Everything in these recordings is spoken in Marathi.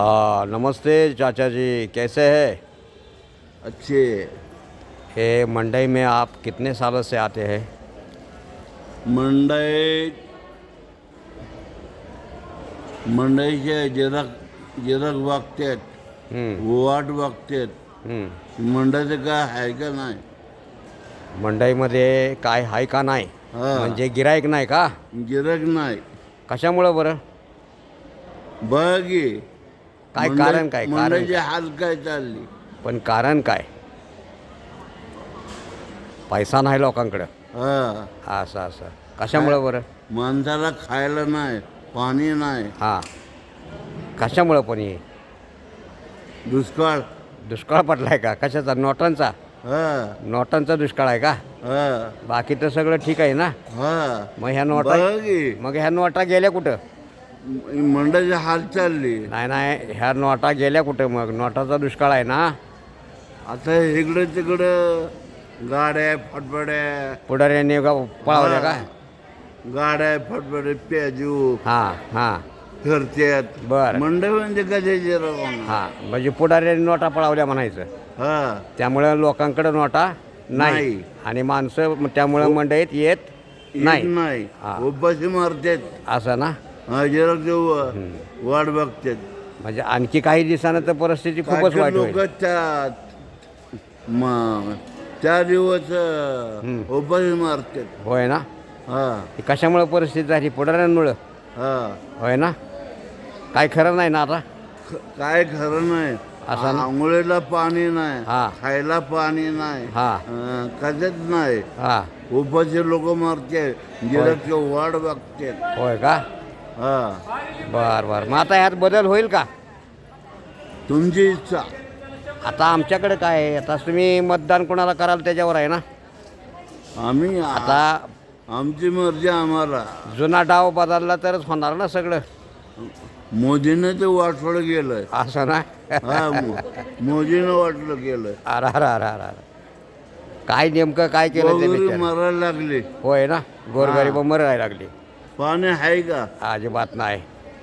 हाँ नमस्ते चाचा जी, कैसे हैं? अच्छे। ये मंडई में आप कितने सालों से आते हैं? मंडई मंडईचे जरक वागतात, हम्म, वाट वागतात. मंडईचं काय आहे का नाही? मंडईमध्ये काय आहे का नाही? हा. म्हणजे गिराईक नाही का? गिरक नाही. कशामुळं बरं? बघ की, काय कारण काय? कारण मंडईचे काय? हाल काय चालली. पण कारण काय? पैसा नाही लोकांकडं. हा. असं असं कशामुळं बरं? माणसाला खायला नाही, पाणी नाही, हां, कशामुळं पण हे दुष्काळ. दुष्काळ पडलाय का? कशाचा? नोटांचा? हा. नोटांचा दुष्काळ आहे का? हा. बाकी तर सगळं ठीक आहे ना? हा. मग ह्या नोटा बघ की, मग ह्या नोटा गेल्या कुठं? मंडईचे हाल चालली. नाही नाही, ह्या नोटा गेल्या कुठं? मग नोटाचा दुष्काळ आहे ना? आता इकडं तिकडं गाड्या फटफड्या, पुढाऱ्यांनी पळावल्या का? गाड्या फटफडे प्याजू हां हां, फिरत्यात. बरं. मंडई म्हणजे कशाची रवाना. हां, म्हणजे पुढाऱ्यांनी नोटा पळावल्या म्हणायचं. हा. त्यामुळं लोकांकडे नोटा नाही नाही. आणि माणसं त्यामुळं मंडईत येत नाही. नाही. हा. उपाशी मारतात. असं ना? जरा वाट बघतात. म्हणजे आणखी काही दिवसानं तर परिस्थिती खूपच वाईट लोक होईल. त्या दिवस उपाशी मारतात. होय ना? हा. ही कशामुळं परिस्थिती झाली? पुढाऱ्यांमुळं? हा. होय ना? काय खरं नाही ना आता? काय खरं नाही. असं ना? आंघोळीला पाणी नाही, हा. खायला पाणी नाही, हा. कशाच नाही. हां, उपाशी लोक मारते, गिरक वाट बघतात. होय का? हा. बर बर, मग आता ह्यात बदल होईल का? तुमची इच्छा. आता आमच्याकडे काय आहे? आता तुम्ही मतदान कोणाला कराल त्याच्यावर आहे ना? आम्ही आता आमची मर्जी आम्हाला. जुना डाव बदलला तरच होणार ना सगळं. मोदीनं ते वाटवळ गेलंय. असं ना? हा. मोदीनं वाटलं गेलंय. अरे अरे अरे अरे अरे. काय नेमकं काय केलं ते वगैरे बिचारे? मारायला लागले. होय ना? गोरगरीब मरायला लागली. पाणी आहे का? अजिबात नाही.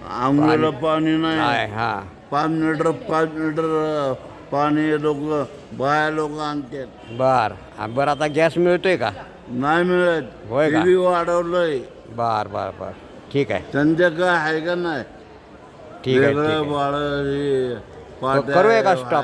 आंघोळीला पाणी नाही. नाही. हां, 5 लिटर पाणी लोक बाया लोक आणतात. बरं आता गॅस मिळतोय का? नाही मिळत. होय का? टीव्ही वाढवलंय. बर बर बर, ठीक आहे. त्यांच्या काय आहे का नाही? ठीक आहे, ठीक वेगळं आहे. बाळ करूया का स्टॉप?